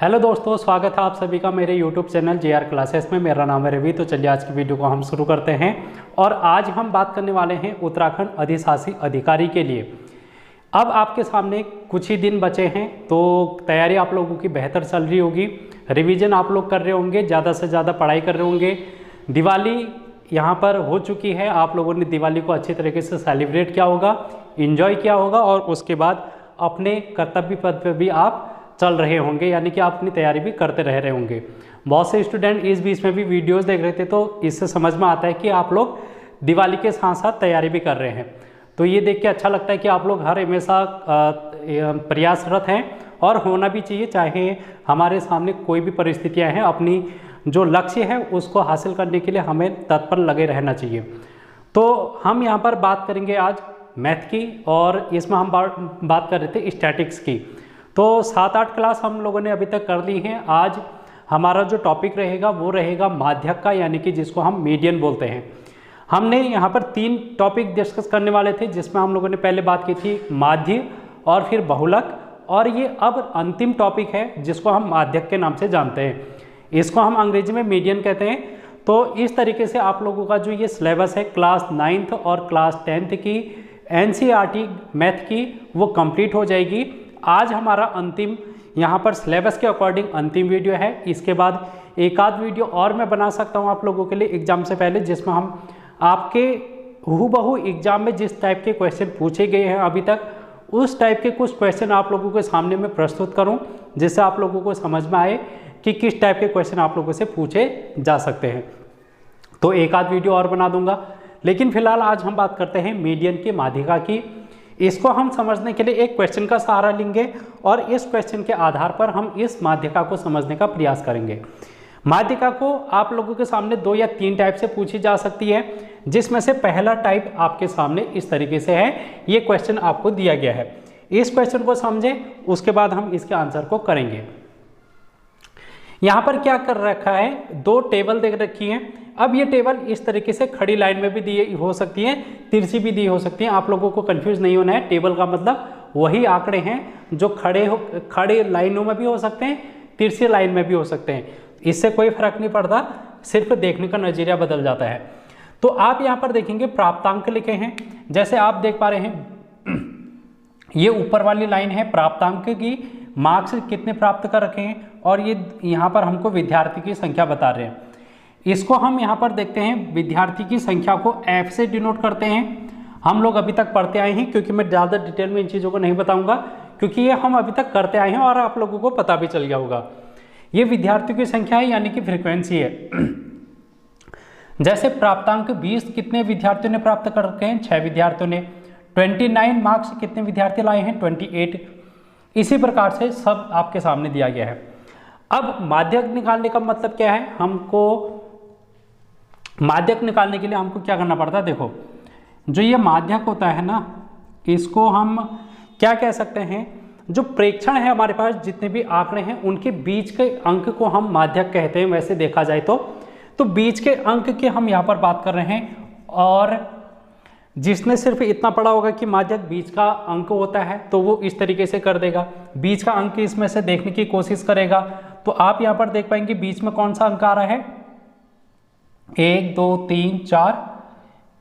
Hello दोस्तों, स्वागत है आप सभी का मेरे यूट्यूब चैनल JR क्लासेस में। मेरा नाम है रवि। तो चलिए आज की वीडियो को हम शुरू करते हैं। और आज हम बात करने वाले हैं उत्तराखंड अधिशासी अधिकारी के लिए। अब आपके सामने कुछ ही दिन बचे हैं, तो तैयारी आप लोगों की बेहतर चल रही होगी। रिवीजन आप लोग कर रहे होंगे, ज़्यादा से ज़्यादा पढ़ाई कर रहे होंगे। दिवाली यहाँ पर हो चुकी है, आप लोगों ने दिवाली को अच्छी तरीके से सेलिब्रेट किया होगा, इन्जॉय किया होगा और उसके बाद अपने कर्तव्य पद पर भी आप चल रहे होंगे, यानी कि आप अपनी तैयारी भी करते रह रहे होंगे। बहुत से स्टूडेंट इस बीच में भी वीडियोस देख रहे थे, तो इससे समझ में आता है कि आप लोग दिवाली के साथ साथ तैयारी भी कर रहे हैं। तो ये देख के अच्छा लगता है कि आप लोग हर हमेशा प्रयासरत हैं और होना भी चाहिए। चाहे हमारे सामने कोई भी परिस्थितियाँ हैं, अपनी जो लक्ष्य है उसको हासिल करने के लिए हमें तत्पर लगे रहना चाहिए। तो हम यहाँ पर बात करेंगे आज मैथ की, और इसमें हम बात कर रहे थे स्टैटिक्स की। तो 7-8 क्लास हम लोगों ने अभी तक कर ली हैं। आज हमारा जो टॉपिक रहेगा वो रहेगा माध्यक का, यानी कि जिसको हम मीडियन बोलते हैं। हमने यहाँ पर 3 टॉपिक डिस्कस करने वाले थे, जिसमें हम लोगों ने पहले बात की थी माध्य और फिर बहुलक, और ये अब अंतिम टॉपिक है जिसको हम माध्यक के नाम से जानते हैं। इसको हम अंग्रेजी में मीडियन कहते हैं। तो इस तरीके से आप लोगों का जो ये सिलेबस है क्लास 9th और क्लास 10th की NCERT मैथ की वो कंप्लीट हो जाएगी। आज हमारा अंतिम यहाँ पर सिलेबस के अकॉर्डिंग अंतिम वीडियो है। इसके बाद एक आध वीडियो और मैं बना सकता हूँ आप लोगों के लिए एग्जाम से पहले, जिसमें हम आपके हूबहू एग्जाम में जिस टाइप के क्वेश्चन पूछे गए हैं अभी तक, उस टाइप के कुछ क्वेश्चन आप लोगों के सामने मैं प्रस्तुत करूँ, जिससे आप लोगों को समझ में आए कि किस टाइप के क्वेश्चन आप लोगों से पूछे जा सकते हैं। तो एक आध वीडियो और बना दूंगा, लेकिन फिलहाल आज हम बात करते हैं मीडियन की माध्यिका की। इसको हम समझने के लिए एक क्वेश्चन का सहारा लेंगे और इस क्वेश्चन के आधार पर हम इस माध्यिका को समझने का प्रयास करेंगे। माध्यिका को आप लोगों के सामने 2 या 3 टाइप से पूछी जा सकती है, जिसमें से पहला टाइप आपके सामने इस तरीके से है। ये क्वेश्चन आपको दिया गया है, इस क्वेश्चन को समझें, उसके बाद हम इसके आंसर को करेंगे। यहाँ पर क्या कर रखा है, 2 टेबल देख रखी हैं। अब ये टेबल इस तरीके से खड़ी लाइन में भी दी हो सकती है, तिरछी भी दी हो सकती है। आप लोगों को कंफ्यूज नहीं होना है। टेबल का मतलब वही आंकड़े हैं जो खड़े लाइनों में भी हो सकते हैं, तिरछी लाइन में भी हो सकते हैं। इससे कोई फर्क नहीं पड़ता, सिर्फ देखने का नजरिया बदल जाता है। तो आप यहाँ पर देखेंगे प्राप्तांक लिखे हैं, जैसे आप देख पा रहे हैं। ये ऊपर वाली लाइन है प्राप्तांक की, मार्क्स कितने प्राप्त कर रखे हैं, और ये यहाँ पर हमको विद्यार्थी की संख्या बता रहे हैं। इसको हम यहाँ पर देखते हैं, विद्यार्थी की संख्या को F से डिनोट करते हैं। हम लोग अभी तक पढ़ते आए हैं, क्योंकि मैं ज़्यादा डिटेल में इन चीज़ों को नहीं बताऊंगा, क्योंकि ये हम अभी तक करते आए हैं और आप लोगों को पता भी चल गया होगा। ये विद्यार्थियों की संख्या है, यानी कि फ्रीक्वेंसी है। जैसे प्राप्तांक 20 कितने विद्यार्थियों ने प्राप्त कर रखे हैं, 6 विद्यार्थियों ने। 29 मार्क्स कितने विद्यार्थी लाए हैं, 28। इसी प्रकार से सब आपके सामने दिया गया है। अब माध्यक निकालने का मतलब क्या है, हमको माध्यक निकालने के लिए हमको क्या करना पड़ता है। देखो, जो ये माध्यक होता है ना, इसको हम क्या कह सकते हैं, जो प्रेक्षण है हमारे पास, जितने भी आंकड़े हैं उनके बीच के अंक को हम माध्यक कहते हैं। वैसे देखा जाए तो बीच के अंक की हम यहाँ पर बात कर रहे हैं। और जिसने सिर्फ इतना पढ़ा होगा कि माध्यक बीच का अंक होता है, तो वो इस तरीके से कर देगा, बीच का अंक इसमें से देखने की कोशिश करेगा। तो आप यहाँ पर देख पाएंगे बीच में कौन सा अंक आ रहा है, 1 2 3 4,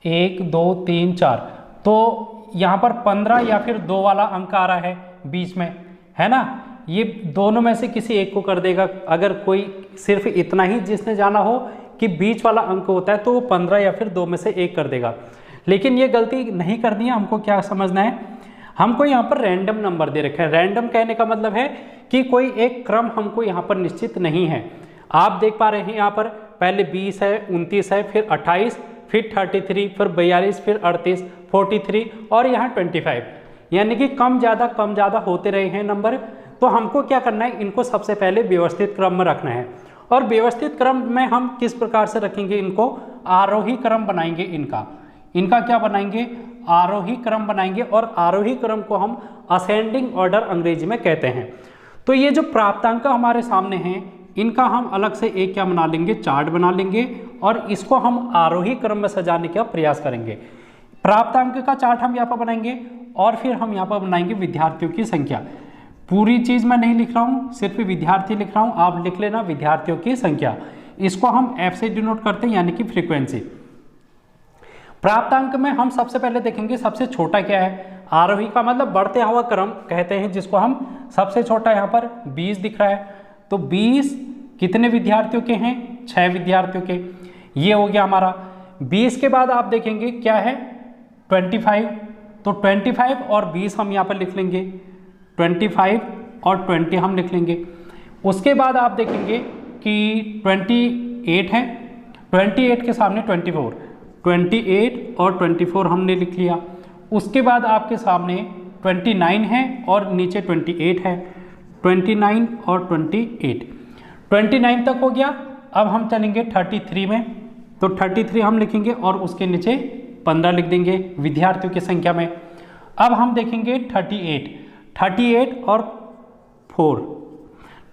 1 2 3 4। तो यहाँ पर 15 या फिर 2 वाला अंक आ रहा है बीच में, है ना। ये दोनों में से किसी एक को कर देगा। अगर कोई सिर्फ इतना ही जिसने जाना हो कि बीच वाला अंक होता है, तो वो 15 या फिर 2 में से एक कर देगा। लेकिन ये गलती नहीं करनी है। हमको क्या समझना है, हमको यहाँ पर रैंडम नंबर दे रखा है। रैंडम कहने का मतलब है कि कोई एक क्रम हमको यहाँ पर निश्चित नहीं है। आप देख पा रहे हैं यहाँ पर पहले 20 है, 29 है, फिर 28, फिर 33, फिर 42, फिर 38, 43 और यहाँ 25, यानी कि कम ज़्यादा होते रहे हैं नंबर। तो हमको क्या करना है, इनको सबसे पहले व्यवस्थित क्रम में रखना है। और व्यवस्थित क्रम में हम किस प्रकार से रखेंगे, इनको आरोही क्रम बनाएंगे। इनका क्या बनाएंगे, आरोही क्रम बनाएंगे। और आरोही क्रम को हम असेंडिंग ऑर्डर अंग्रेजी में कहते हैं। तो ये जो प्राप्तांक हमारे सामने हैं, इनका हम अलग से एक क्या बना लेंगे, चार्ट बना लेंगे, और इसको हम आरोही क्रम में सजाने का प्रयास करेंगे। प्राप्तांक का चार्ट हम यहाँ पर बनाएंगे, और फिर हम यहाँ पर बनाएंगे विद्यार्थियों की संख्या। पूरी चीज़ मैं नहीं लिख रहा हूँ, सिर्फ विद्यार्थी लिख रहा हूँ, आप लिख लेना विद्यार्थियों की संख्या। इसको हम F से डिनोट करते हैं, यानी कि फ्रीक्वेंसी। प्राप्तांक में हम सबसे पहले देखेंगे सबसे छोटा क्या है। आरोही का मतलब बढ़ते हुआ क्रम कहते हैं जिसको हम। सबसे छोटा यहाँ पर 20 दिख रहा है, तो 20 कितने विद्यार्थियों के हैं, 6 विद्यार्थियों के। ये हो गया हमारा। 20 के बाद आप देखेंगे क्या है 25, तो 25 और 20 हम यहाँ पर लिख लेंगे, 25 और 20 हम लिख लेंगे। उसके बाद आप देखेंगे कि 28 है, 28 के सामने 24, 28 और 24 हमने लिख लिया। उसके बाद आपके सामने 29 है और नीचे 28 है, 29 और 28, 29 तक हो गया। अब हम चलेंगे 33 में, तो 33 हम लिखेंगे और उसके नीचे 15 लिख देंगे विद्यार्थियों की संख्या में। अब हम देखेंगे 38, 38 और 4,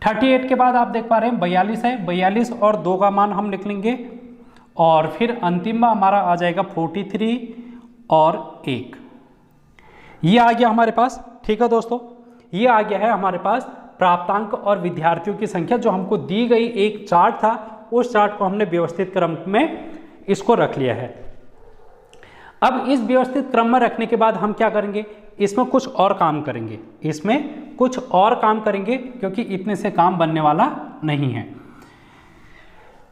38 के बाद आप देख पा रहे हैं 42 है, 42 और 2 का मान हम लिख लेंगे, और फिर अंतिम में हमारा आ जाएगा 43 और 1। ये आ गया हमारे पास। ठीक है दोस्तों, ये आ गया है हमारे पास प्राप्तांक और विद्यार्थियों की संख्या। जो हमको दी गई एक चार्ट था, उस चार्ट को हमने व्यवस्थित क्रम में इसको रख लिया है। अब इस व्यवस्थित क्रम में रखने के बाद हम क्या करेंगे, इसमें कुछ और काम करेंगे, इसमें कुछ और काम करेंगे, क्योंकि इतने से काम बनने वाला नहीं है।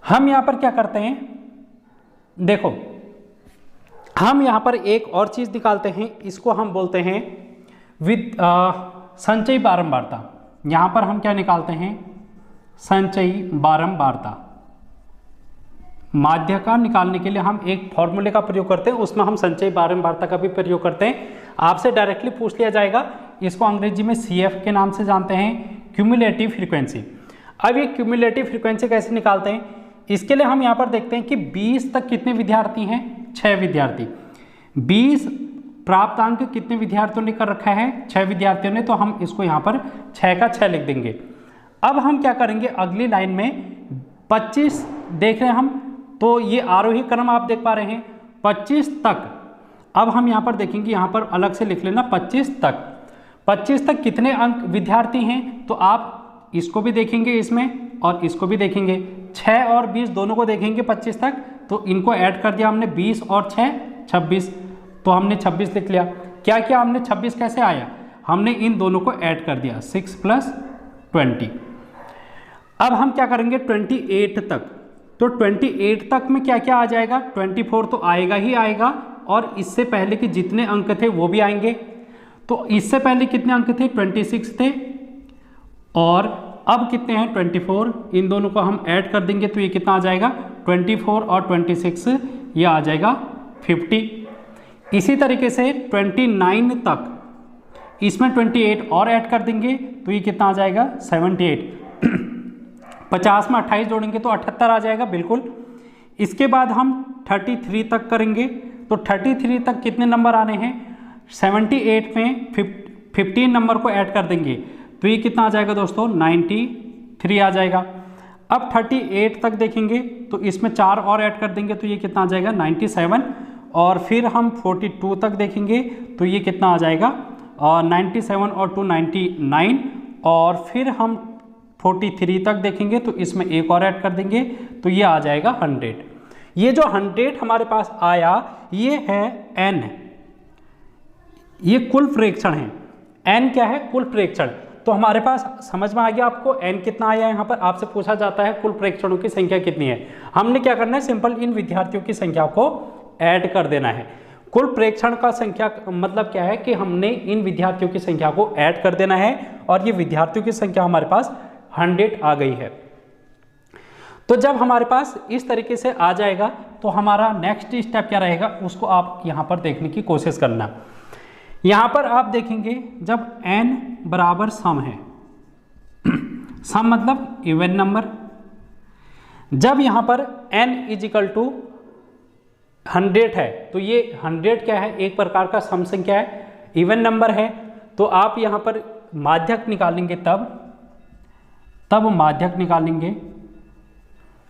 हम यहाँ पर क्या करते हैं, देखो हम यहाँ पर एक और चीज़ निकालते हैं, इसको हम बोलते हैं संचयी बारंबारता। यहाँ पर हम क्या निकालते हैं, संचयी बारंबारता। माध्य का निकालने के लिए हम एक फॉर्मूले का प्रयोग करते हैं, उसमें हम संचयी बारंबारता का भी प्रयोग करते हैं। आपसे डायरेक्टली पूछ लिया जाएगा, इसको अंग्रेजी में CF के नाम से जानते हैं, क्यूमुलेटिव फ्रीक्वेंसी। अब ये क्यूमुलेटिव फ्रीक्वेंसी कैसे निकालते हैं, इसके लिए हम यहाँ पर देखते हैं कि 20 तक कितने विद्यार्थी हैं, 6 विद्यार्थी। 20 प्राप्तांक कितने विद्यार्थियों ने कर रखा है, 6 विद्यार्थियों ने, तो हम इसको यहाँ पर 6 का 6 लिख देंगे। अब हम क्या करेंगे, अगली लाइन में 25 देख रहे हैं हम, तो ये आरोही क्रम आप देख पा रहे हैं 25 तक। अब हम यहाँ पर देखेंगे, यहाँ पर अलग से लिख लेना 25 तक। 25 तक कितने अंक विद्यार्थी हैं, तो आप इसको भी देखेंगे इसमें और इसको भी देखेंगे, 6 और 20 दोनों को देखेंगे 25 तक, तो इनको ऐड कर दिया हमने, 20 और 6 26, तो हमने 26 लिख लिया। क्या किया हमने, 26 कैसे आया, हमने इन दोनों को ऐड कर दिया, 6 + 20। अब हम क्या करेंगे 28 तक, तो 28 तक में क्या क्या आ जाएगा, 24 तो आएगा ही आएगा, और इससे पहले के जितने अंक थे वो भी आएंगे। तो इससे पहले कितने अंक थे, 26 थे, और अब कितने हैं 24, इन दोनों को हम ऐड कर देंगे तो ये कितना आ जाएगा 24 और 26, ये आ जाएगा 50। इसी तरीके से 29 तक, इसमें 28 और ऐड कर देंगे तो ये कितना आ जाएगा 78। 50 में 28 जोड़ेंगे तो 78 आ जाएगा बिल्कुल। इसके बाद हम 33 तक करेंगे, तो 33 तक कितने नंबर आने हैं, 78 में 15 नंबर को ऐड कर देंगे तो ये कितना आ जाएगा दोस्तों 93 आ जाएगा। अब 38 तक देखेंगे तो इसमें 4 और ऐड कर देंगे तो ये कितना आ जाएगा 97, और फिर हम 42 तक देखेंगे तो ये कितना आ जाएगा 97 और 2 99, और फिर हम 43 तक देखेंगे तो इसमें एक और ऐड कर देंगे तो ये आ जाएगा 100। ये जो 100 हमारे पास आया ये है n, ये कुल प्रेक्षण है। n क्या है, कुल प्रेक्षण। तो हमारे पास समझ में आ गया आपको n कितना आया। यहाँ पर आपसे पूछा जाता है कुल प्रेक्षणों की संख्या कितनी है, हमने क्या करना है, सिंपल इन विद्यार्थियों की संख्या को ऐड कर देना है। कुल प्रेक्षण का संख्या मतलब क्या है कि हमने इन विद्यार्थियों की संख्या को ऐड कर देना है, और ये विद्यार्थियों की संख्या हमारे पास 100 आ गई है। तो जब हमारे पास इस तरीके से आ जाएगा तो हमारा नेक्स्ट स्टेप क्या रहेगा, उसको आप यहाँ पर देखने की कोशिश करना। यहाँ पर आप देखेंगे जब n बराबर सम है, सम मतलब इवन नंबर, जब यहाँ पर n = 100 है तो ये 100 क्या है, एक प्रकार का सम संख्या है, इवन नंबर है। तो आप यहाँ पर माध्यक निकालेंगे, तब माध्यक निकालेंगे।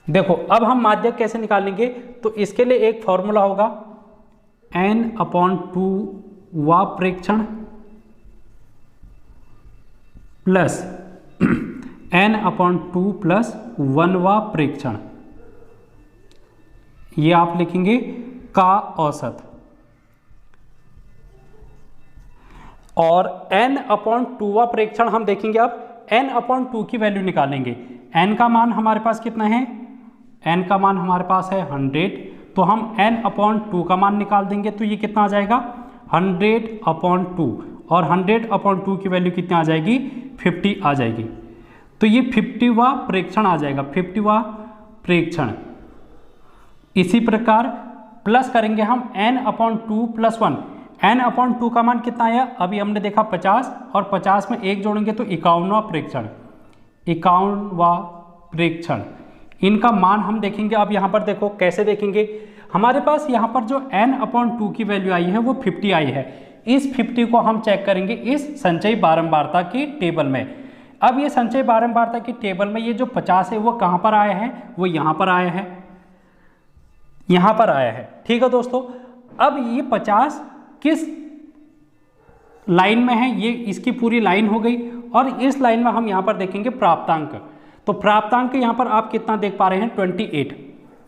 देखो अब हम माध्यक कैसे निकालेंगे, तो इसके लिए एक फॉर्मूला होगा n/2 वा प्रेक्षण, प्लस n/2 प्लस 1वां प्रेक्षण, ये आप लिखेंगे का औसत, और n/2वां प्रेक्षण हम देखेंगे। अब n/2 की वैल्यू निकालेंगे। n का मान हमारे पास कितना है, n का मान हमारे पास है 100, तो हम n/2 का मान निकाल देंगे, तो ये कितना आ जाएगा 100/2, और 100/2 की वैल्यू कितना आ जाएगी 50 आ जाएगी, तो ये 50वां प्रेक्षण आ जाएगा, 50वां प्रेक्षण। इसी प्रकार प्लस करेंगे हम n/2 प्लस 1, n/2 का मान कितना आया, अभी हमने देखा 50, और 50 में 1 जोड़ेंगे तो 51वां प्रेक्षण, 51वां प्रेक्षण। इनका मान हम देखेंगे। अब यहाँ पर देखो कैसे देखेंगे, हमारे पास यहाँ पर जो n/2 की वैल्यू आई है वो 50 आई है। इस 50 को हम चेक करेंगे इस संचयी बारंबारता की टेबल में। अब ये संचयी बारंबारता की टेबल में ये जो 50 है वो कहाँ पर आया है, वो यहाँ पर आया है, यहाँ पर आया है। ठीक है दोस्तों, अब ये 50 किस लाइन में है, ये इसकी पूरी लाइन हो गई, और इस लाइन में हम यहाँ पर देखेंगे प्राप्तांक। तो प्राप्तांक यहाँ पर आप कितना देख पा रहे हैं 28,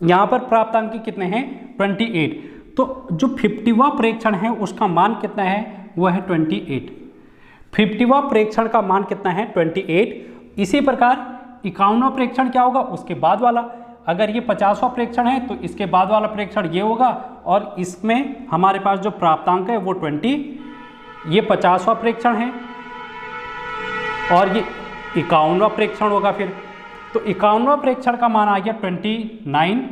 यहाँ पर प्राप्तांक कितने हैं 28, तो जो 50वां प्रेक्षण है उसका मान कितना है, वो है 28। 50वां प्रेक्षण का मान कितना है 28। इसी प्रकार 51वां प्रेक्षण क्या होगा, उसके बाद वाला। अगर ये 50वां प्रेक्षण है तो इसके बाद वाला प्रेक्षण ये होगा, और इसमें हमारे पास जो प्राप्तांक है वो 20, ये 50वां प्रेक्षण है, और ये 51वां प्रेक्षण होगा। फिर तो 51वां प्रेक्षण का मान आ गया 29,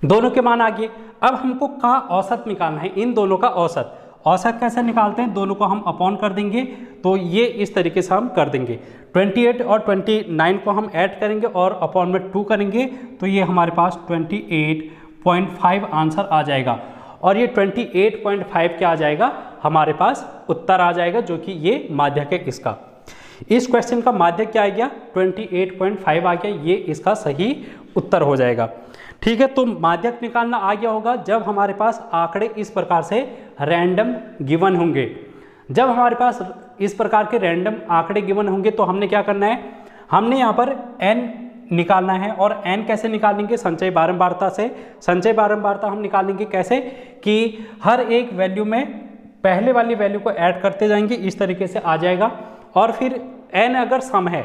दोनों के मान आ गए। अब हमको का औसत निकालना है, इन दोनों का औसत। औसत कैसे निकालते हैं, दोनों को हम अपॉन कर देंगे, तो ये इस तरीके से हम कर देंगे। 28 और 29 को हम ऐड करेंगे और अपॉन में 2 करेंगे, तो ये हमारे पास 28.5 आंसर आ जाएगा। और ये 28.5 क्या आ जाएगा, हमारे पास उत्तर आ जाएगा, जो कि ये माध्यक है इसका। इस क्वेश्चन का माध्यक क्या आ गया 28.5 आ गया, ये इसका सही उत्तर हो जाएगा। ठीक है, तो माध्यक निकालना आ गया होगा जब हमारे पास आंकड़े इस प्रकार से रैंडम गिवन होंगे। जब हमारे पास इस प्रकार के रैंडम आंकड़े गिवन होंगे तो हमने क्या करना है, हमने यहाँ पर n निकालना है। और n कैसे निकालेंगे, संचयी बारंबारता से। संचयी बारंबारता हम निकालेंगे कैसे, कि हर एक वैल्यू में पहले वाली वैल्यू को ऐड करते जाएंगे, इस तरीके से आ जाएगा। और फिर n अगर सम है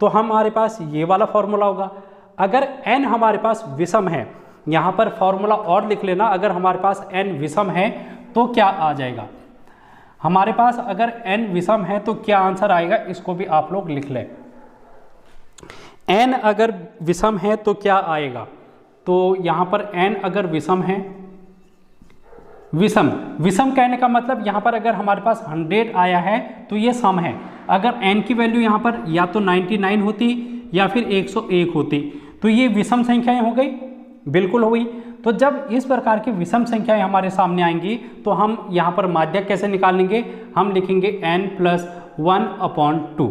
तो हमारे पास ये वाला फॉर्मूला होगा। अगर n हमारे पास विषम है, यहाँ पर फॉर्मूला और लिख लेना, अगर हमारे पास n विषम है तो क्या आ जाएगा, हमारे पास अगर n विषम है तो क्या आंसर आएगा, इसको भी आप लोग लिख लें। n अगर विषम है तो क्या आएगा, तो यहाँ पर n अगर विषम है, विषम विषम कहने का मतलब यहाँ पर अगर हमारे पास 100 आया है तो ये सम है। अगर n की वैल्यू यहाँ पर या तो 99 होती या फिर 101 होती, तो ये विषम संख्याएं हो गई, बिल्कुल हो गई। तो जब इस प्रकार की विषम संख्याएं हमारे सामने आएंगी तो हम यहाँ पर माध्यक कैसे निकालेंगे, हम लिखेंगे n+1/2,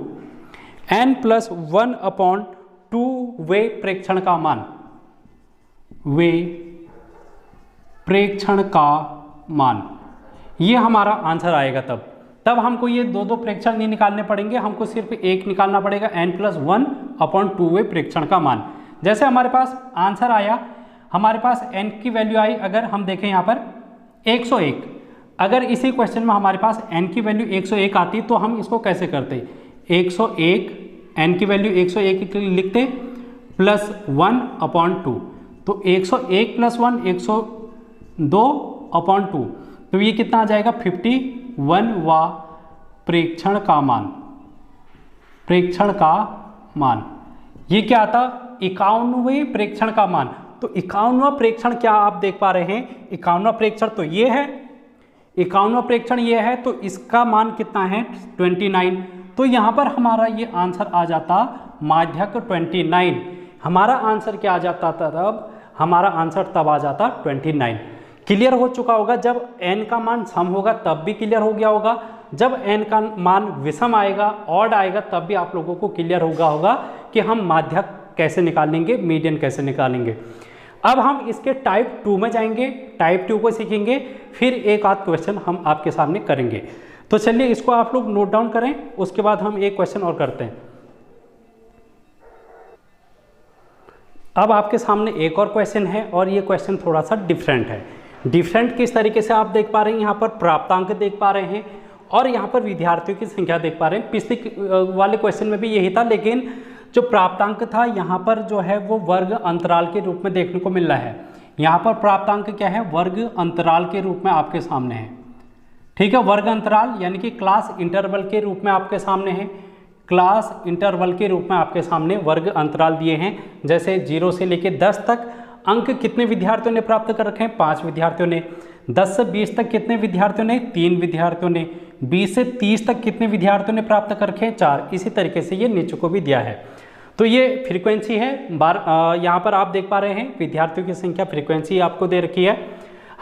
n+1/2 वे प्रेक्षण का मान, वे प्रेक्षण का मान, ये हमारा आंसर आएगा। तब हमको ये दो प्रेक्षण नहीं निकालने पड़ेंगे, हमको सिर्फ एक निकालना पड़ेगा, n+1/2 वे प्रेक्षण का मान। जैसे हमारे पास आंसर आया, हमारे पास n की वैल्यू आई, अगर हम देखें यहाँ पर 101, अगर इसी क्वेश्चन में हमारे पास n की वैल्यू 101 आती तो हम इसको कैसे करते, 101 n की वैल्यू 101 लिखते +1/2, तो 101 + 1 102/2, तो ये कितना आ जाएगा 51वां प्रेक्षण का मान, प्रेक्षण का मान। ये क्या आता 51वें प्रेक्षण का मान। तो 51वां प्रेक्षण क्या आप देख पा रहे हैं, 51वां प्रेक्षण तो ये है, 51वां प्रेक्षण ये है, तो इसका मान कितना है 29। तो यहाँ पर हमारा ये आंसर आ जाता माध्यक 29। हमारा आंसर क्या आ जाता था तब, हमारा आंसर तब आ जाता 29। क्लियर हो चुका होगा, जब n का मान सम होगा तब भी क्लियर हो गया होगा, जब n का मान विषम आएगा, ऑड आएगा, तब भी आप लोगों को क्लियर होगा कि हम माध्यक कैसे निकालेंगे, मीडियन कैसे निकालेंगे। अब हम इसके टाइप 2 में जाएंगे, टाइप 2 को सीखेंगे, फिर एक आध क्वेश्चन हम आपके सामने करेंगे। तो चलिए इसको आप लोग नोट डाउन करें, उसके बाद हम एक क्वेश्चन और करते हैं। अब आपके सामने एक और क्वेश्चन है और ये क्वेश्चन थोड़ा सा डिफरेंट है। डिफरेंट किस तरीके से आप देख पा रहे हैं, यहाँ पर प्राप्तांक देख पा रहे हैं और यहाँ पर विद्यार्थियों की संख्या देख पा रहे हैं। पिछले वाले क्वेश्चन में भी यही था, लेकिन जो प्राप्तांक था यहाँ पर जो है वो वर्ग अंतराल के रूप में देखने को मिल रहा है। यहाँ पर प्राप्तांक क्या है, वर्ग अंतराल के रूप में आपके सामने है। ठीक है, वर्ग अंतराल यानी कि क्लास इंटरवल के रूप में आपके सामने है। क्लास इंटरवल के रूप में आपके सामने वर्ग अंतराल दिए हैं। जैसे 0 से लेकर 10 तक अंक कितने विद्यार्थियों ने प्राप्त कर रखे हैं, 5 विद्यार्थियों ने। 10 से 20 तक कितने विद्यार्थियों ने, 3 विद्यार्थियों ने। 20 से 30 तक कितने विद्यार्थियों ने प्राप्त कर रखे हैं, 4। इसी तरीके से ये नीचे को भी दिया है। तो ये फ्रीक्वेंसी है। यहाँ पर आप देख पा रहे हैं विद्यार्थियों की संख्या, फ्रीक्वेंसी आपको दे रखी है।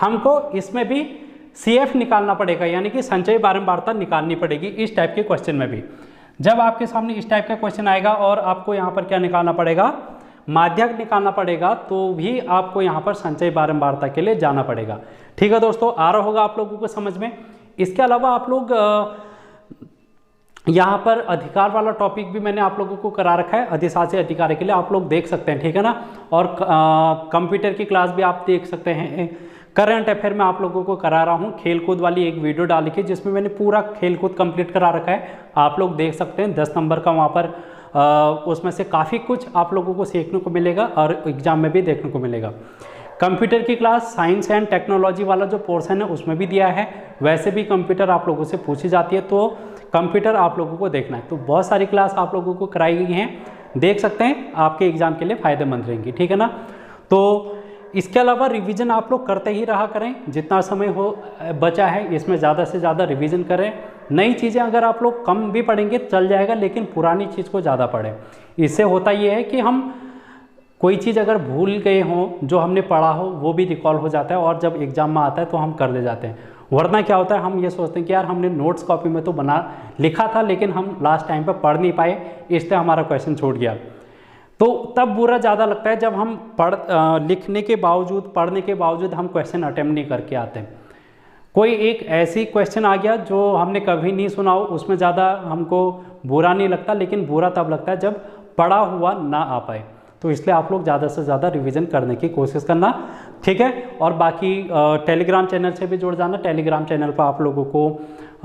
हमको इसमें भी CF निकालना पड़ेगा, यानी कि संचयी बारंबारता निकालनी पड़ेगी इस टाइप के क्वेश्चन में भी। जब आपके सामने इस टाइप का क्वेश्चन आएगा और आपको यहाँ पर क्या निकालना पड़ेगा, माध्यक निकालना पड़ेगा, तो भी आपको यहाँ पर संचयी बारंबारता के लिए जाना पड़ेगा। ठीक है दोस्तों, आ रहा होगा आप लोगों को समझ में। इसके अलावा आप लोग यहाँ पर अधिकार वाला टॉपिक भी मैंने आप लोगों को करा रखा है, अधिशासी अधिकारी के लिए आप लोग देख सकते हैं। ठीक है ना, और कंप्यूटर की क्लास भी आप देख सकते हैं। करंट अफेयर में आप लोगों को करा रहा हूँ, खेलकूद वाली एक वीडियो डाली है जिसमें मैंने पूरा खेलकूद कंप्लीट करा रखा है, आप लोग देख सकते हैं। 10 नंबर का वहाँ पर उसमें से काफ़ी कुछ आप लोगों को सीखने को मिलेगा और एग्जाम में भी देखने को मिलेगा। कंप्यूटर की क्लास साइंस एंड टेक्नोलॉजी वाला जो पोर्शन है उसमें भी दिया है। वैसे भी कंप्यूटर आप लोगों से पूछी जाती है, तो कंप्यूटर आप लोगों को देखना है। तो बहुत सारी क्लास आप लोगों को कराई गई हैं, देख सकते हैं, आपके एग्जाम के लिए फ़ायदेमंद रहेंगी। ठीक है ना, तो इसके अलावा रिवीजन आप लोग करते ही रहा करें। जितना समय हो बचा है इसमें ज़्यादा से ज़्यादा रिवीजन करें। नई चीज़ें अगर आप लोग कम भी पढ़ेंगे चल जाएगा, लेकिन पुरानी चीज़ को ज़्यादा पढ़ें। इससे होता ये है कि हम कोई चीज़ अगर भूल गए हों, जो हमने पढ़ा हो वो भी रिकॉल हो जाता है और जब एग्जाम में आता है तो हम कर ले जाते हैं। वरना क्या होता है, हम ये सोचते हैं कि यार हमने नोट्स कॉपी में तो लिखा था, लेकिन हम लास्ट टाइम पर पढ़ नहीं पाए, इसलिए हमारा क्वेश्चन छूट गया। तो तब बुरा ज़्यादा लगता है जब हम लिखने के बावजूद, पढ़ने के बावजूद हम क्वेश्चन अटेम्प्ट नहीं करके आते हैं। कोई एक ऐसी क्वेश्चन आ गया जो हमने कभी नहीं सुना हो, उसमें ज़्यादा हमको बुरा नहीं लगता, लेकिन बुरा तब लगता है जब पढ़ा हुआ ना आ पाए। तो इसलिए आप लोग ज़्यादा से ज़्यादा रिवीजन करने की कोशिश करना। ठीक है, और बाकी टेलीग्राम चैनल से भी जुड़ जाना। टेलीग्राम चैनल पर आप लोगों को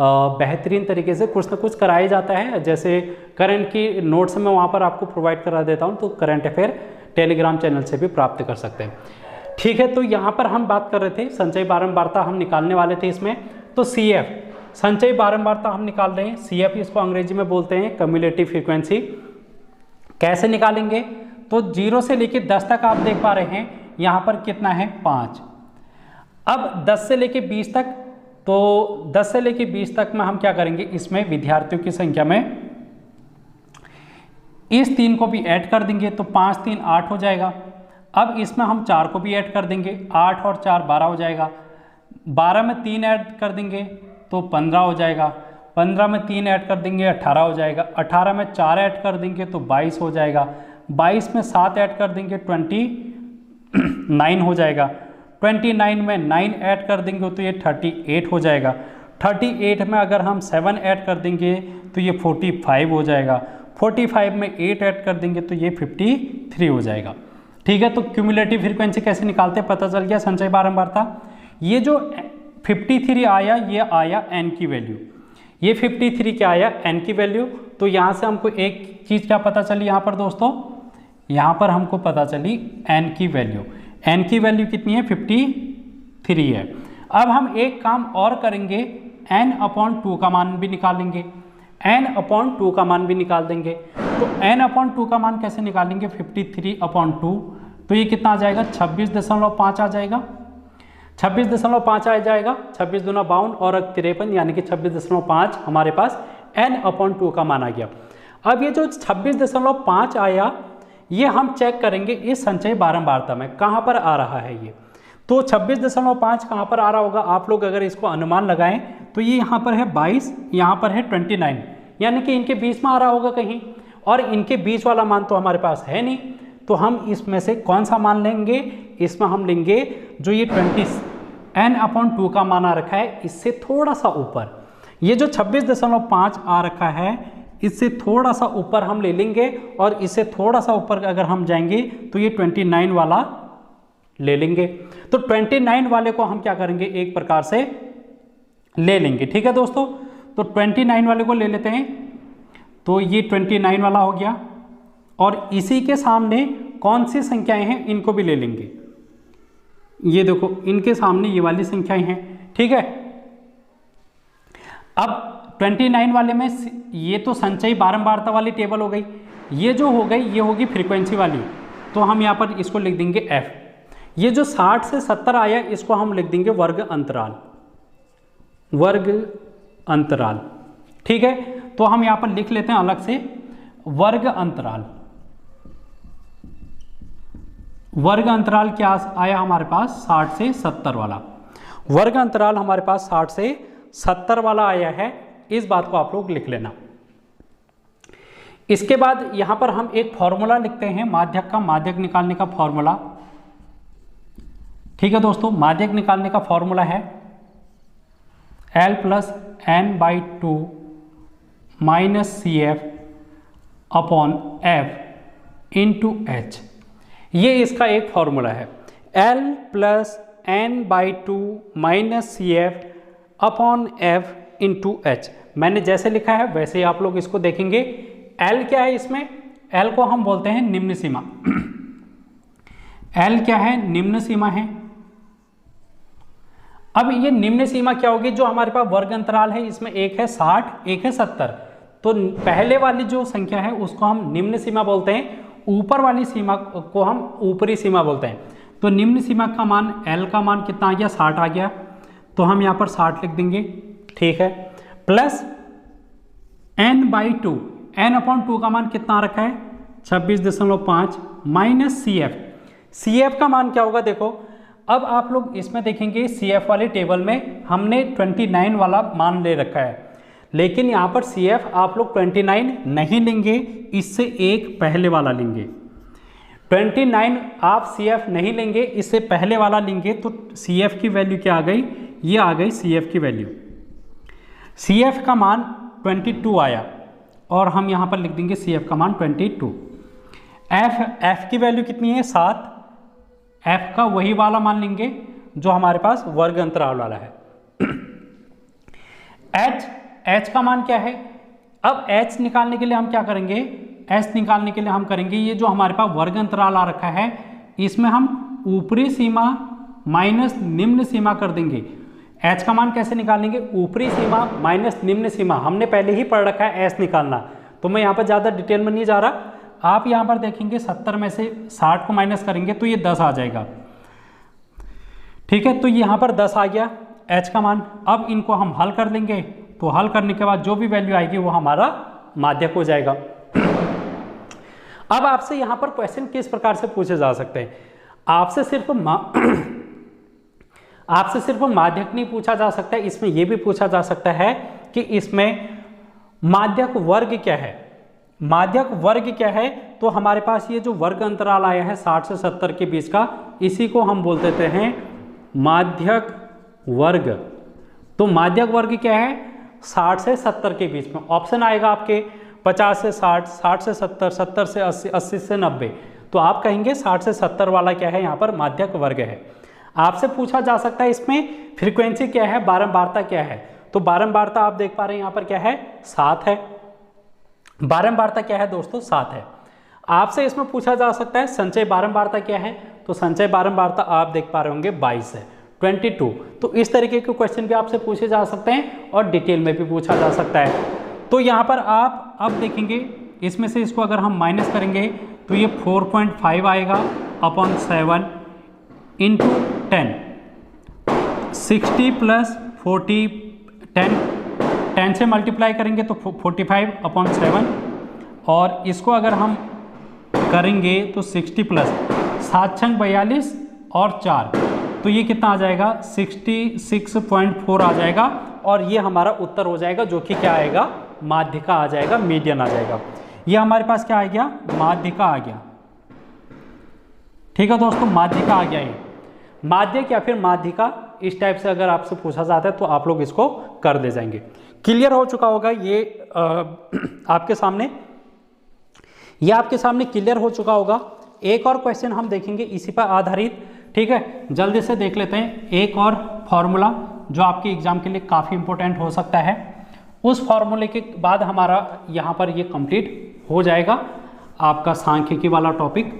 बेहतरीन तरीके से कुछ ना कुछ कराया जाता है। जैसे करंट की नोट्स मैं वहाँ पर आपको प्रोवाइड करा देता हूँ, तो करंट अफेयर टेलीग्राम चैनल से भी प्राप्त कर सकते हैं। ठीक है, तो यहाँ पर हम बात कर रहे थे संचयी बारंबारता हम निकालने वाले थे इसमें। तो CF संचयी बारंबारता हम निकाल रहे हैं। CF इसको अंग्रेजी में बोलते हैं क्यूमुलेटिव फ्रीक्वेंसी। कैसे निकालेंगे, तो 0 से लेकर 10 तक आप देख पा रहे हैं, यहाँ पर कितना है 5। अब 10 से लेकर 20 तक, तो 10 से लेकर 20 तक में हम क्या करेंगे, इसमें विद्यार्थियों की संख्या में इस 3 को भी ऐड कर देंगे, तो 5 3 8 हो जाएगा। अब इसमें हम 4 को भी ऐड कर देंगे, 8 और 4 12 हो जाएगा। 12 में 3 ऐड कर देंगे तो 15 हो जाएगा। 15 में 3 ऐड कर देंगे 18 हो जाएगा। 18 में 4 ऐड कर देंगे तो 22 हो जाएगा। 22 में 7 ऐड कर देंगे 29 हो जाएगा। 29 में 9 ऐड कर देंगे तो ये 38 हो जाएगा। 38 में अगर हम 7 ऐड कर देंगे तो ये 45 हो जाएगा। 45 में 8 ऐड कर देंगे तो ये 53 हो जाएगा। ठीक है, तो क्यूमुलेटिव फ्रीक्वेंसी कैसे निकालते हैं पता चल गया। संचयी बारंबारता, ये जो 53 आया, ये आया n की वैल्यू। ये 53 क्या आया, n की वैल्यू। तो यहाँ से हमको एक चीज़ क्या पता चली यहाँ पर दोस्तों, यहाँ पर हमको पता चली n की वैल्यू। n की वैल्यू कितनी है, 53 है। अब हम एक काम और करेंगे, n/2 का मान भी निकालेंगे। n/2 का मान भी निकाल देंगे। तो n/2 का मान कैसे निकालेंगे, 53/2, तो ये कितना आ जाएगा, 26.5 आ जाएगा। 26.5 आ जाएगा। 26 दूना 52 और 53 यानी कि 26.5 हमारे पास n/2 का मान आ गया। अब ये जो 26.5 आया, ये हम चेक करेंगे इस संचयी बारंबारता में कहाँ पर आ रहा है ये। तो 26.5 कहाँ पर आ रहा होगा, आप लोग अगर इसको अनुमान लगाएं तो ये यहाँ पर है 22, यहाँ पर है 29, यानी कि इनके बीच में आ रहा होगा कहीं, और इनके बीच वाला मान तो हमारे पास है नहीं। तो हम इसमें से कौन सा मान लेंगे, इसमें हम लेंगे जो ये n/2 का मान आ रखा है, इससे थोड़ा सा ऊपर। ये जो 26.5 आ रखा है, इससे थोड़ा सा ऊपर हम ले लेंगे और इससे थोड़ा सा ऊपर अगर हम जाएंगे तो ये 29 वाला ले लेंगे। तो 29 वाले को हम क्या करेंगे, एक प्रकार से ले लेंगे। ठीक है दोस्तों, तो 29 वाले को ले लेते हैं। तो ये 29 वाला हो गया और इसी के सामने कौन सी संख्याएं हैं इनको भी ले लेंगे। ये देखो इनके सामने ये वाली संख्याएं हैं। ठीक है, अब 29 वाले में ये तो संचयी बारंबारता वाली टेबल हो गई, ये जो हो गई ये होगी फ्रीक्वेंसी वाली। तो हम यहाँ पर इसको लिख देंगे f। ये जो 60 से 70 आया इसको हम लिख देंगे वर्ग अंतराल, वर्ग अंतराल। ठीक है, तो हम यहाँ पर लिख लेते हैं अलग से वर्ग अंतराल। वर्ग अंतराल क्या आया हमारे पास, 60 से 70 वाला। वर्ग अंतराल हमारे पास 60 से 70 वाला आया है, इस बात को आप लोग लिख लेना। इसके बाद यहां पर हम एक फॉर्मूला लिखते हैं माध्यक का, माध्यक निकालने का फॉर्मूला। ठीक है दोस्तों, माध्यक निकालने का फॉर्मूला है L plus n/2 minus CF upon F into H। ये इसका एक फॉर्मूला है, L plus n/2 minus CF upon F into H। मैंने जैसे लिखा है वैसे ही आप लोग इसको देखेंगे। L क्या है इसमें, L को हम बोलते हैं निम्न सीमा। L क्या है, निम्न सीमा है। अब ये निम्न सीमा क्या होगी, जो हमारे पास वर्ग अंतराल है इसमें एक है 60, एक है 70। तो पहले वाली जो संख्या है उसको हम निम्न सीमा बोलते हैं, ऊपर वाली सीमा को हम ऊपरी सीमा बोलते हैं। तो निम्न सीमा का मान L का मान कितना आ गया, 60 आ गया। तो हम यहाँ पर 60 लिख देंगे। ठीक है, प्लस n/2, n/2 का मान कितना आ रखा है, 26.5 माइनस CF। CF का मान क्या होगा, देखो अब आप लोग इसमें देखेंगे CF वाली टेबल में हमने 29 वाला मान ले रखा है, लेकिन यहाँ पर CF आप लोग 29 नहीं लेंगे, इससे एक पहले वाला लेंगे। 29 आप CF नहीं लेंगे, इससे पहले वाला लेंगे। तो CF की वैल्यू क्या आ गई, ये आ गई CF की वैल्यू। CF का मान 22 आया और हम यहाँ पर लिख देंगे CF का मान 22। F की वैल्यू कितनी है, 7। F का वही वाला मान लेंगे जो हमारे पास वर्ग अंतराल वाला है। H का मान क्या है, अब H निकालने के लिए हम क्या करेंगे, H निकालने के लिए हम करेंगे ये जो हमारे पास वर्ग अंतराल आ रखा है इसमें हम ऊपरी सीमा माइनस निम्न सीमा कर देंगे। H का मान कैसे निकालेंगे, ऊपरी सीमा माइनस निम्न सीमा, हमने पहले ही पढ़ रखा है H निकालना, तो मैं यहाँ पर ज़्यादा डिटेल में नहीं जा रहा। आप यहाँ पर देखेंगे 70 में से 60 को माइनस करेंगे तो ये 10 आ जाएगा। ठीक है, तो यहाँ पर 10 आ गया H का मान। अब इनको हम हल कर लेंगे, तो हल करने के बाद जो भी वैल्यू आएगी वो हमारा माध्यक हो जाएगा। अब आपसे यहाँ पर क्वेश्चन किस प्रकार से पूछे जा सकते हैं, आपसे सिर्फ माध्यक नहीं पूछा जा सकता है, इसमें यह भी पूछा जा सकता है कि इसमें माध्यक वर्ग क्या है। माध्यक वर्ग क्या है, तो हमारे पास ये जो वर्ग अंतराल आया है 60 से 70 के बीच का, इसी को हम बोल देते हैं माध्यक वर्ग। तो माध्यक वर्ग क्या है, 60 से 70 के बीच में। ऑप्शन आएगा आपके 50 से 60, 60 से 70, 70 से 80, 80 से 90। तो आप कहेंगे 60 से 70 वाला क्या है, यहाँ पर माध्यक वर्ग है। आपसे पूछा जा सकता है इसमें फ्रीक्वेंसी क्या है, बारंबारता क्या है। तो बारंबारता आप देख पा रहे हैं यहाँ पर क्या है, 7 है। बारंबारता क्या है दोस्तों, 7 है। आपसे इसमें पूछा जा सकता है संचय बारंबारता क्या है, तो संचय बारंबारता आप देख पा रहे होंगे 22 है, 22। तो इस तरीके के क्वेश्चन भी आपसे पूछे जा सकते हैं और डिटेल में भी पूछा जा सकता है। तो यहाँ पर आप अब देखेंगे इसमें से इसको अगर हम माइनस करेंगे तो ये 4.5 आएगा अपॉन 7 इंटू 10, 60 प्लस 40, 10 से मल्टीप्लाई करेंगे तो 45 अपॉन 7, और इसको अगर हम करेंगे तो 60 प्लस 7 छंग 42 और 4, तो ये कितना आ जाएगा, 66.4 आ जाएगा। और ये हमारा उत्तर हो जाएगा, जो कि क्या आएगा, माध्यिका आ जाएगा, मीडियन आ जाएगा। ये हमारे पास क्या आ गया, माध्यिका आ गया। ठीक है दोस्तों, माध्यिका आ गया। ये माध्यक या फिर माध्यिका, इस टाइप से अगर आपसे पूछा जाता है तो आप लोग इसको कर दे जाएंगे। क्लियर हो चुका होगा ये आपके सामने, ये आपके सामने क्लियर हो चुका होगा। एक और क्वेश्चन हम देखेंगे इसी पर आधारित, ठीक है, जल्दी से देख लेते हैं। एक और फॉर्मूला जो आपके एग्जाम के लिए काफ़ी इंपॉर्टेंट हो सकता है, उस फॉर्मूले के बाद हमारा यहाँ पर ये कंप्लीट हो जाएगा आपका सांख्यिकी वाला टॉपिक।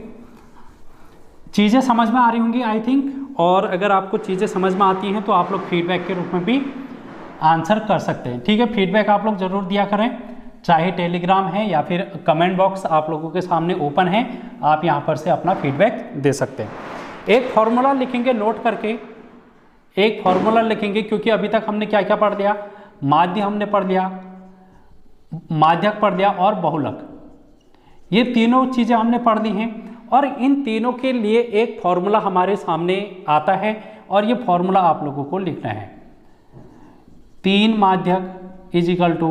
चीज़ें समझ में आ रही होंगी आई थिंक, और अगर आपको चीज़ें समझ में आती हैं तो आप लोग फीडबैक के रूप में भी आंसर कर सकते हैं, ठीक है। फीडबैक आप लोग ज़रूर दिया करें, चाहे टेलीग्राम है या फिर कमेंट बॉक्स आप लोगों के सामने ओपन है, आप यहाँ पर से अपना फीडबैक दे सकते हैं। एक फॉर्मूला लिखेंगे नोट करके, एक फॉर्मूला लिखेंगे, क्योंकि अभी तक हमने क्या क्या पढ़ लिया, माध्य हमने पढ़ लिया, माध्यक पढ़ लिया और बहुलक, ये तीनों चीज़ें हमने पढ़ ली हैं। और इन तीनों के लिए एक फॉर्मूला हमारे सामने आता है और ये फॉर्मूला आप लोगों को लिखना है। 3 माध्यक इज इक्वल टू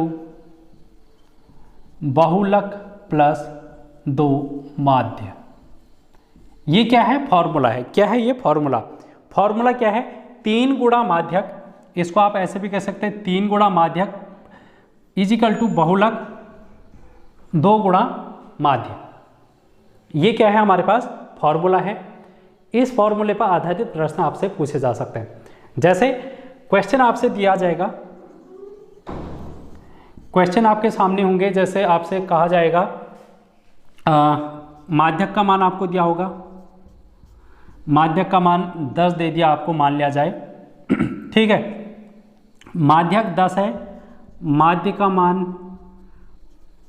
बहुलक प्लस 2 माध्य। ये क्या है, फॉर्मूला है। क्या है ये फॉर्मूला? फॉर्मूला क्या है, 3 गुणा माध्यक, इसको आप ऐसे भी कह सकते हैं 3 गुणा माध्यक इज इक्वल टू बहुलक 2 गुणा माध्य। ये क्या है, हमारे पास फॉर्मूला है। इस फॉर्मूले पर आधारित प्रश्न आपसे पूछे जा सकते हैं। जैसे क्वेश्चन आपसे दिया जाएगा, क्वेश्चन आपके सामने होंगे, जैसे आपसे कहा जाएगा माध्यक का मान आपको दिया होगा, माध्यक का मान 10 दे दिया आपको, मान लिया जाए, ठीक है, माध्यक 10 है, माध्य का मान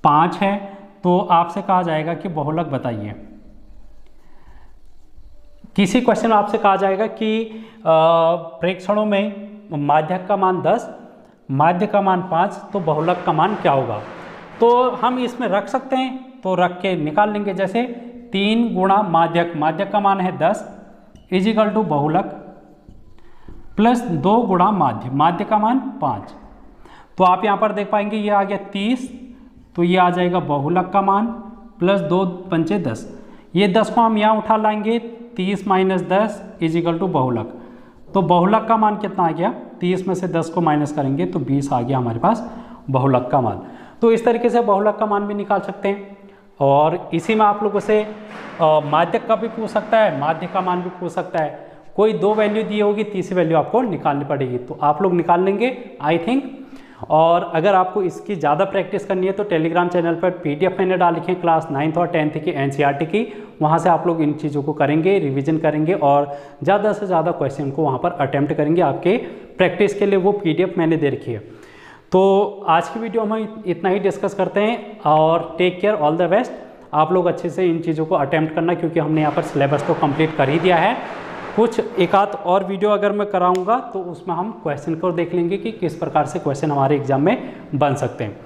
5 है, तो आपसे कहा जाएगा कि बहुलक बताइए। किसी क्वेश्चन में आपसे कहा जाएगा कि प्रेक्षणों में माध्यक का मान 10, माध्य का मान 5, तो बहुलक का मान क्या होगा? तो हम इसमें रख सकते हैं, तो रख के निकाल लेंगे। जैसे 3 गुणा माध्यक, माध्यक का मान है 10 इज इक्वल टू बहुलक प्लस 2 गुणा माध्य, माध्य का मान 5। तो आप यहाँ पर देख पाएंगे ये आ गया 30, तो ये आ जाएगा बहुलक का मान प्लस 2 पंचे 10। ये 10 को हम यहाँ उठा लाएंगे, 30 माइनस 10 इज इक्वल टू बहुलक। तो बहुलक का मान कितना आ गया, 30 में से 10 को माइनस करेंगे तो 20 आ गया हमारे पास बहुलक का मान। तो इस तरीके से बहुलक का मान भी निकाल सकते हैं। और इसी में आप लोगों से माध्यक का भी पूछ सकता है, माध्य का मान भी पूछ सकता है। कोई 2 वैल्यू दी होगी, तीसरी वैल्यू आपको निकालनी पड़ेगी, तो आप लोग निकाल लेंगे आई थिंक। और अगर आपको इसकी ज़्यादा प्रैक्टिस करनी है तो टेलीग्राम चैनल पर PDF मैंने डाल रखी है क्लास 9th और 10th की NCERT की, वहाँ से आप लोग इन चीज़ों को करेंगे, रिवीजन करेंगे और ज़्यादा से ज़्यादा क्वेश्चन को वहाँ पर अटेम्प्ट करेंगे। आपके प्रैक्टिस के लिए वो PDF मैंने दे रखी है। तो आज की वीडियो हम इतना ही डिस्कस करते हैं और take care, all the best. आप लोग अच्छे से इन चीज़ों को अटेम्प्ट करना, क्योंकि हमने यहाँ पर सिलेबस तो कंप्लीट कर ही दिया है। कुछ एक आध और वीडियो अगर मैं कराऊंगा तो उसमें हम क्वेश्चन को देख लेंगे कि किस प्रकार से क्वेश्चन हमारे एग्जाम में बन सकते हैं।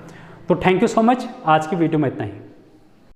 तो थैंक यू सो मच, आज की वीडियो में इतना ही।